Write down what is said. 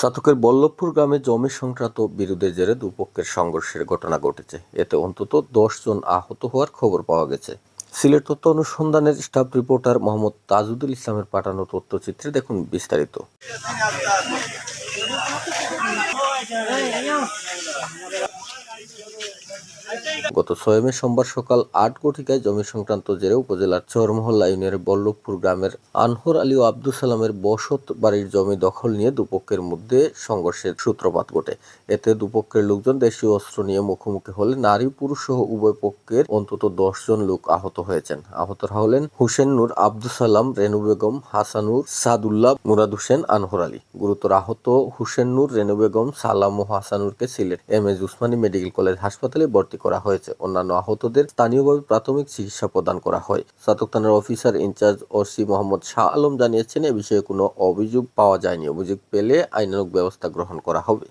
সাতকের বল্লভপুর গ্রামে জমি সংক্রান্ত বিরোধের জেরে দুপক্ষের সংঘর্ষের ঘটনা ঘটেছে। এতে অন্তত 10 জন আহত হওয়ার খবর পাওয়া গেছে। সিলেট তথ্য অনুসন্ধানের স্টাফ রিপোর্টার মোহাম্মদ তাজুদুল ইসলামের পাঠানো তথ্যচিত্রে দেখুন বিস্তারিত। গত 6 মে সোমবার সকাল 8 ঘটিকায় জমি সংক্রান্ত জেরে উপজেলার চরমহল্লা ইউনিয়নের বল্লভপুর গ্রামের আনহর আলী ও আব্দুল সালামের বসত বাড়ির জমি দখল নিয়ে দুপক্ষের মধ্যে সংঘর্ষের সূত্রপাত ঘটে। এতে দুপক্ষের লোকজন দেশীয় অস্ত্র নিয়ে মুখোমুখি হলে নারী পুরুষ সহ উভয় পক্ষের অন্তত 10 জন লোক আহত হয়েছেন। আহতরা হলেন হুসেন নূর, আব্দুল সালাম, রেনু বেগম, হাসানুর, সাদুল্লাহ, মুরাদ হোসেন, আনহর আলী। গুরুতর আহত হুসেন নূর, রেনু বেগম, সালাম ও হাসানুরকে সিলেট এমএজ উসমানী মেডিকেল কলেজ হাসপাতালে ভর্তি করা হয়েছে। অন্যান্য আহতদের স্থানীয়ভাবে প্রাথমিক চিকিৎসা প্রদান করা হয়। সাতক থানার officer in charge OC Mohammad Shah Alam জানিয়েছেন, এ বিষয়ে কোনো অভিযোগ পাওয়া যায়নি। অভিযোগ পেলে আইনানুগ ব্যবস্থা গ্রহণ করা হবে।